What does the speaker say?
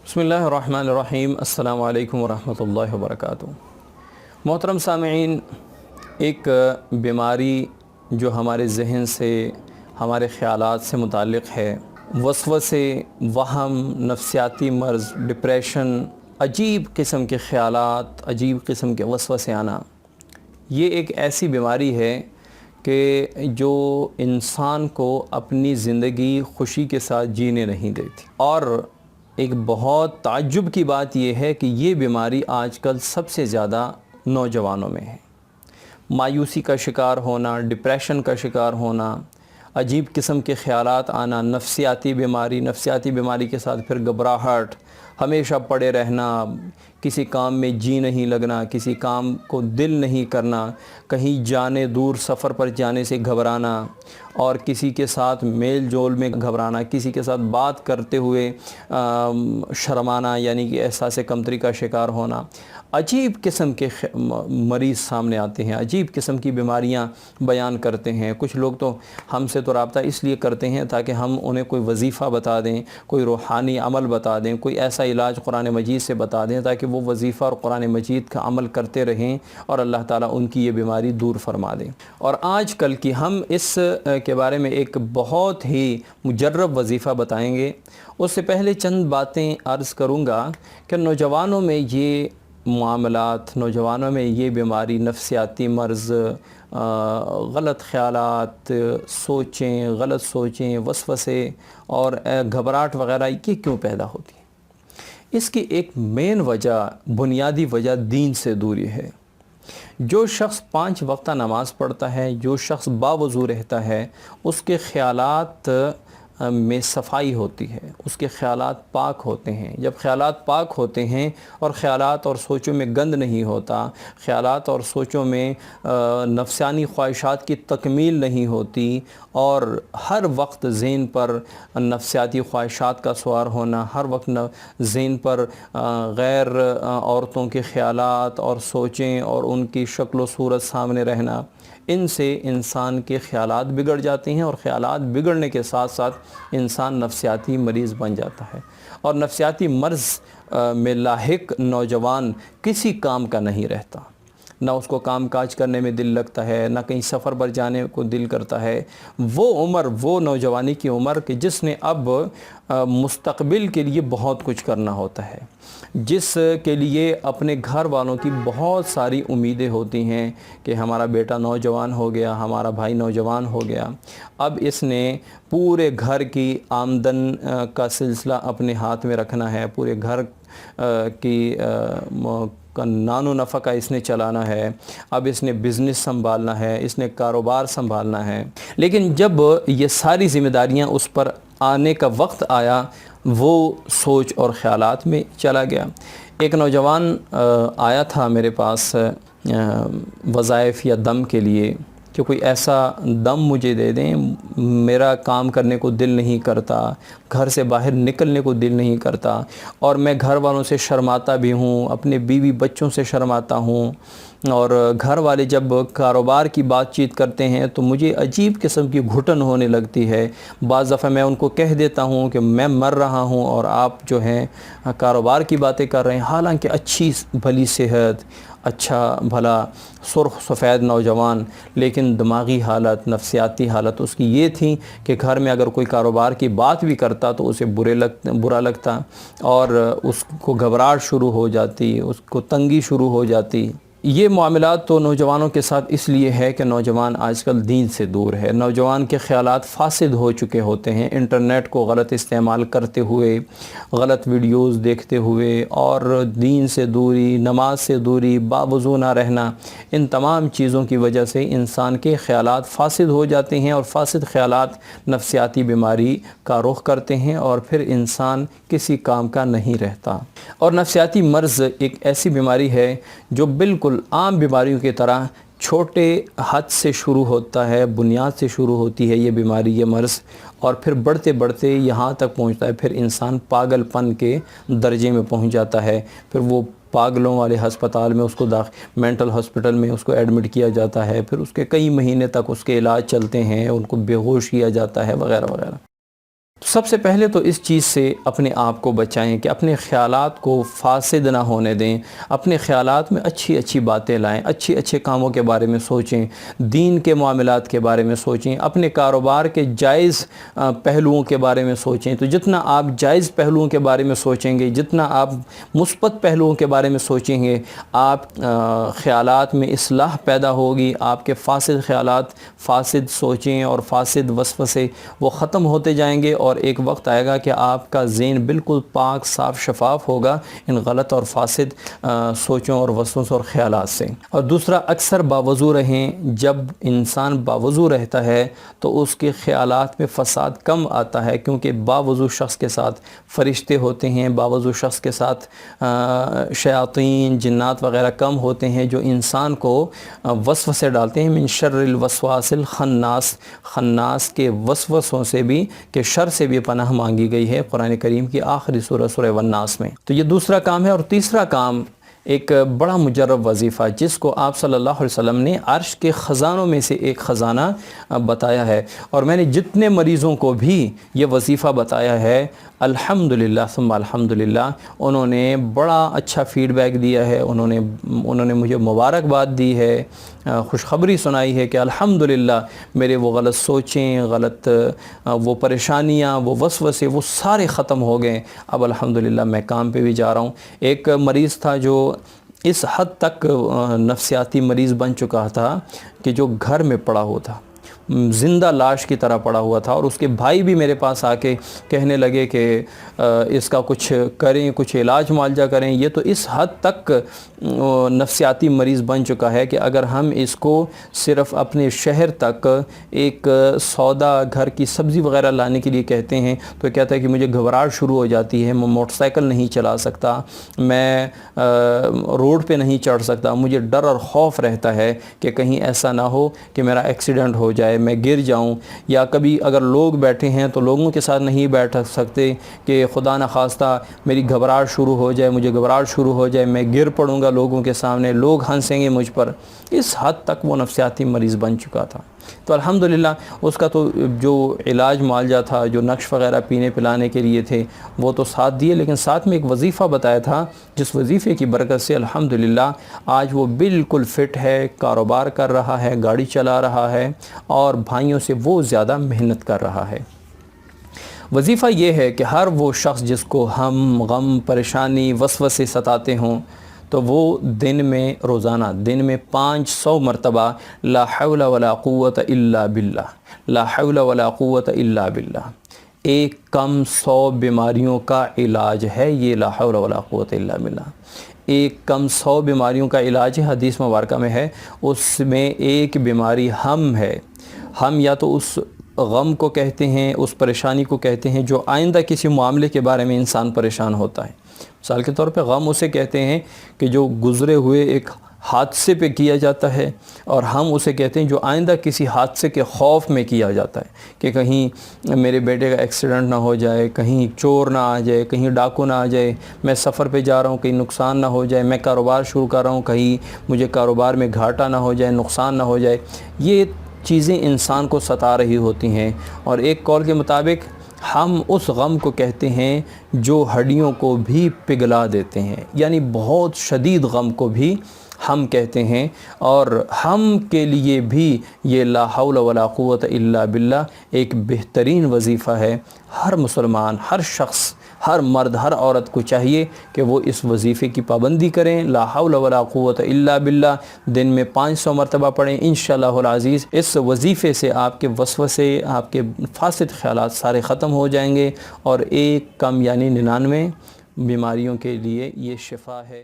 بسم اللہ الرحمن الرحیم۔ السلام علیکم ورحمۃ اللہ وبرکاتہ۔ محترم سامعین، ایک بیماری جو ہمارے ذہن سے، ہمارے خیالات سے متعلق ہے، وسوسے، وہم، نفسیاتی مرض، ڈپریشن، عجیب قسم کے خیالات، عجیب قسم کے وسوسے آنا، یہ ایک ایسی بیماری ہے کہ جو انسان کو اپنی زندگی خوشی کے ساتھ جینے نہیں دیتی۔ اور ایک بہت تعجب کی بات یہ ہے کہ یہ بیماری آج کل سب سے زیادہ نوجوانوں میں ہے۔ مایوسی کا شکار ہونا، ڈپریشن کا شکار ہونا، عجیب قسم کے خیالات آنا، نفسیاتی بیماری کے ساتھ پھر گھبراہٹ، ہمیشہ پڑے رہنا، کسی کام میں جی نہیں لگنا، کسی کام کو دل نہیں کرنا، کہیں جانے، دور سفر پر جانے سے گھبرانا، اور کسی کے ساتھ میل جول میں گھبرانا، کسی کے ساتھ بات کرتے ہوئے شرمانا، یعنی کہ احساس کمتری کا شکار ہونا۔ عجیب قسم کے مریض سامنے آتے ہیں، عجیب قسم کی بیماریاں بیان کرتے ہیں۔ کچھ لوگ تو ہم سے تو رابطہ اس لیے کرتے ہیں تاکہ ہم انہیں کوئی وظیفہ بتا دیں، کوئی روحانی عمل بتا دیں، کوئی ایسا علاج قرآن مجید سے بتا دیں تاکہ وہ وظیفہ اور قرآن مجید کا عمل کرتے رہیں اور اللہ تعالیٰ ان کی یہ بیماری دور فرما دیں۔ اور آج کل کی ہم اس کے بارے میں ایک بہت ہی مجرب وظیفہ بتائیں گے۔ اس سے پہلے چند باتیں عرض کروں گا کہ نوجوانوں میں یہ معاملات، نوجوانوں میں یہ بیماری، نفسیاتی مرض، غلط خیالات، غلط سوچیں، وسوسے اور گھبراہٹ وغیرہ یہ کیوں پیدا ہوتی ہے؟ اس کی ایک مین وجہ، بنیادی وجہ دین سے دوری ہے۔ جو شخص 5 وقتہ نماز پڑھتا ہے، جو شخص باوضو رہتا ہے، اس کے خیالات میں صفائی ہوتی ہے، اس کے خیالات پاک ہوتے ہیں۔ جب خیالات پاک ہوتے ہیں اور خیالات اور سوچوں میں گند نہیں ہوتا، خیالات اور سوچوں میں نفسانی خواہشات کی تکمیل نہیں ہوتی، اور ہر وقت ذہن پر نفسیاتی خواہشات کا سوار ہونا، ہر وقت ذہن پر غیر عورتوں کے خیالات اور سوچیں اور ان کی شکل و صورت سامنے رہنا، ان سے انسان کے خیالات بگڑ جاتے ہیں، اور خیالات بگڑنے کے ساتھ ساتھ انسان نفسیاتی مریض بن جاتا ہے۔ اور نفسیاتی مرض میں لاحق نوجوان کسی کام کا نہیں رہتا، نہ اس کو کام کاج کرنے میں دل لگتا ہے، نہ کہیں سفر پر جانے کو دل کرتا ہے۔ وہ عمر، وہ نوجوانی کی عمر کہ جس نے اب مستقبل کے لیے بہت کچھ کرنا ہوتا ہے، جس کے لیے اپنے گھر والوں کی بہت ساری امیدیں ہوتی ہیں کہ ہمارا بیٹا نوجوان ہو گیا، ہمارا بھائی نوجوان ہو گیا، اب اس نے پورے گھر کی آمدن کا سلسلہ اپنے ہاتھ میں رکھنا ہے، پورے گھر کی نان و نفع کا اس نے چلانا ہے، اب اس نے بزنس سنبھالنا ہے، اس نے کاروبار سنبھالنا ہے۔ لیکن جب یہ ساری ذمہ داریاں اس پر آنے کا وقت آیا، وہ سوچ اور خیالات میں چلا گیا۔ ایک نوجوان آیا تھا میرے پاس وظائف یا دم کے لیے کہ کوئی ایسا دم مجھے دے دیں، میرا کام کرنے کو دل نہیں کرتا، گھر سے باہر نکلنے کو دل نہیں کرتا، اور میں گھر والوں سے شرماتا بھی ہوں، اپنے بیوی بچوں سے شرماتا ہوں، اور گھر والے جب کاروبار کی بات چیت کرتے ہیں تو مجھے عجیب قسم کی گھٹن ہونے لگتی ہے۔ بعض دفعہ میں ان کو کہہ دیتا ہوں کہ میں مر رہا ہوں اور آپ جو ہیں کاروبار کی باتیں کر رہے ہیں، حالانکہ اچھی بھلی صحت، اچھا بھلا سرخ سفید نوجوان، لیکن دماغی حالت، نفسیاتی حالت اس کی یہ تھی کہ گھر میں اگر کوئی کاروبار کی بات بھی کرتا تو اسے برا لگتا، اور اس کو گھبراہٹ شروع ہو جاتی، اس کو تنگی شروع ہو جاتی۔ یہ معاملات تو نوجوانوں کے ساتھ اس لیے ہے کہ نوجوان آج کل دین سے دور ہے، نوجوان کے خیالات فاسد ہو چکے ہوتے ہیں، انٹرنیٹ کو غلط استعمال کرتے ہوئے، غلط ویڈیوز دیکھتے ہوئے، اور دین سے دوری، نماز سے دوری، باوضو نہ رہنا، ان تمام چیزوں کی وجہ سے انسان کے خیالات فاسد ہو جاتے ہیں، اور فاسد خیالات نفسیاتی بیماری کا رخ کرتے ہیں، اور پھر انسان کسی کام کا نہیں رہتا۔ اور نفسیاتی مرض ایک ایسی بیماری ہے جو بالکل عام بیماریوں کی طرح چھوٹے حد سے شروع ہوتا ہے، بنیاد سے شروع ہوتی ہے یہ بیماری، یہ مرض، اور پھر بڑھتے بڑھتے یہاں تک پہنچتا ہے، پھر انسان پاگل پن کے درجے میں پہنچ جاتا ہے، پھر وہ پاگلوں والے ہسپتال میں اس کو مینٹل ہاسپٹل میں اس کو ایڈمٹ کیا جاتا ہے، پھر اس کے کئی مہینے تک اس کے علاج چلتے ہیں، ان کو بے ہوش کیا جاتا ہے وغیرہ وغیرہ۔ سب سے پہلے تو اس چیز سے اپنے آپ کو بچائیں کہ اپنے خیالات کو فاسد نہ ہونے دیں، اپنے خیالات میں اچھی اچھی باتیں لائیں، اچھے اچھے کاموں کے بارے میں سوچیں، دین کے معاملات کے بارے میں سوچیں، اپنے کاروبار کے جائز پہلوؤں کے بارے میں سوچیں۔ تو جتنا آپ جائز پہلوؤں کے بارے میں سوچیں گے، جتنا آپ مثبت پہلوؤں کے بارے میں سوچیں گے، آپ خیالات میں اصلاح پیدا ہوگی، آپ کے فاسد خیالات، فاسد سوچیں اور فاسد وسوسے وہ ختم ہوتے جائیں گے، اور ایک وقت آئے گا کہ آپ کا ذہن بالکل پاک صاف شفاف ہوگا ان غلط اور فاسد سوچوں اور وسوسوں اور خیالات سے۔ اور دوسرا، اکثر باوضو رہیں۔ جب انسان باوضو رہتا ہے تو اس کے خیالات میں فساد کم آتا ہے، کیونکہ باوضو شخص کے ساتھ فرشتے ہوتے ہیں، باوضو شخص کے ساتھ شیاطین، جنات وغیرہ کم ہوتے ہیں جو انسان کو وسوسے ڈالتے ہیں۔ من شر الوسواس الخناس، خناس کے وسوسوں سے بھی، کہ شر سے بھی پناہ مانگی گئی ہے قرآن کریم کی آخری سورہ سورہ والناس میں۔ تو یہ دوسرا کام ہے۔ اور تیسرا کام، ایک بڑا مجرب وظیفہ جس کو آپ صلی اللہ علیہ وسلم نے عرش کے خزانوں میں سے ایک خزانہ بتایا ہے، اور میں نے جتنے مریضوں کو بھی یہ وظیفہ بتایا ہے الحمدللہ ثم الحمدللہ، انہوں نے بڑا اچھا فیڈ بیک دیا ہے، انہوں نے مجھے مبارکباد دی ہے، خوشخبری سنائی ہے کہ الحمدللہ میرے وہ غلط سوچیں، غلط وہ پریشانیاں، وہ وسوسے، وہ سارے ختم ہو گئے، اب الحمدللہ میں کام پہ بھی جا رہا ہوں۔ ایک مریض تھا جو اس حد تک نفسیاتی مریض بن چکا تھا کہ جو گھر میں پڑا ہوا تھا، زندہ لاش کی طرح پڑا ہوا تھا، اور اس کے بھائی بھی میرے پاس آ کے کہنے لگے کہ اس کا کچھ کریں، کچھ علاج معالجہ کریں، یہ تو اس حد تک نفسیاتی مریض بن چکا ہے کہ اگر ہم اس کو صرف اپنے شہر تک ایک سودا، گھر کی سبزی وغیرہ لانے کے لیے کہتے ہیں تو کہتا ہے کہ مجھے گھبراہٹ شروع ہو جاتی ہے، میں موٹر سائیکل نہیں چلا سکتا، میں روڈ پہ نہیں چڑھ سکتا، مجھے ڈر اور خوف رہتا ہے کہ کہیں ایسا نہ ہو کہ میرا ایکسیڈنٹ ہو جائے، میں گر جاؤں، یا کبھی اگر لوگ بیٹھے ہیں تو لوگوں کے ساتھ نہیں بیٹھ سکتے کہ خدا نخواستہ میری گھبراہٹ شروع ہو جائے، مجھے گھبراہٹ شروع ہو جائے، میں گر پڑوں گا لوگوں کے سامنے، لوگ ہنسیں گے مجھ پر۔ اس حد تک وہ نفسیاتی مریض بن چکا تھا۔ تو الحمدللہ اس کا تو جو علاج معالجہ تھا، جو نقش وغیرہ پینے پلانے کے لیے تھے وہ تو ساتھ دیے، لیکن ساتھ میں ایک وظیفہ بتایا تھا جس وظیفے کی برکت سے الحمدللہ آج وہ بالکل فٹ ہے، کاروبار کر رہا ہے، گاڑی چلا رہا ہے، اور بھائیوں سے وہ زیادہ محنت کر رہا ہے۔ وظیفہ یہ ہے کہ ہر وہ شخص جس کو ہم، غم، پریشانی، وسوسے ستاتے ہوں تو وہ دن میں، روزانہ دن میں 500 مرتبہ لا حول ولا قوت الا باللہ، لا حول ولا قوت الا باللہ، ایک کم 100 بیماریوں کا علاج ہے یہ لا حول ولا قوت الا باللہ۔ ایک کم 100 بیماریوں کا علاج ہے، حدیث مبارکہ میں ہے، اس میں ایک بیماری ہم ہے۔ ہم یا تو اس غم کو کہتے ہیں، اس پریشانی کو کہتے ہیں جو آئندہ کسی معاملے کے بارے میں انسان پریشان ہوتا ہے۔ مثال کے طور پہ غم اسے کہتے ہیں کہ جو گزرے ہوئے ایک حادثے پہ کیا جاتا ہے، اور ہم اسے کہتے ہیں جو آئندہ کسی حادثے کے خوف میں کیا جاتا ہے کہ کہیں میرے بیٹے کا ایکسیڈنٹ نہ ہو جائے، کہیں چور نہ آ جائے، کہیں ڈاکو نہ آ جائے، میں سفر پہ جا رہا ہوں کہیں نقصان نہ ہو جائے، میں کاروبار شروع کر رہا ہوں کہیں مجھے کاروبار میں گھاٹا نہ ہو جائے، نقصان نہ ہو جائے۔ یہ چیزیں انسان کو ستا رہی ہوتی ہیں، اور ایک قول کے مطابق ہم اس غم کو کہتے ہیں جو ہڈیوں کو بھی پگھلا دیتے ہیں، یعنی بہت شدید غم کو بھی ہم کہتے ہیں۔ اور ہم کے لیے بھی یہ لا حول ولا قوت الا باللہ ایک بہترین وظیفہ ہے۔ ہر مسلمان، ہر شخص، ہر مرد، ہر عورت کو چاہیے کہ وہ اس وظیفے کی پابندی کریں، لا حول ولا قوت الا باللہ دن میں 500 مرتبہ پڑھیں۔ انشاءاللہ العزیز اس وظیفے سے آپ کے وسوسے، آپ کے فاسد خیالات سارے ختم ہو جائیں گے، اور ایک کم یعنی 99 بیماریوں کے لیے یہ شفا ہے۔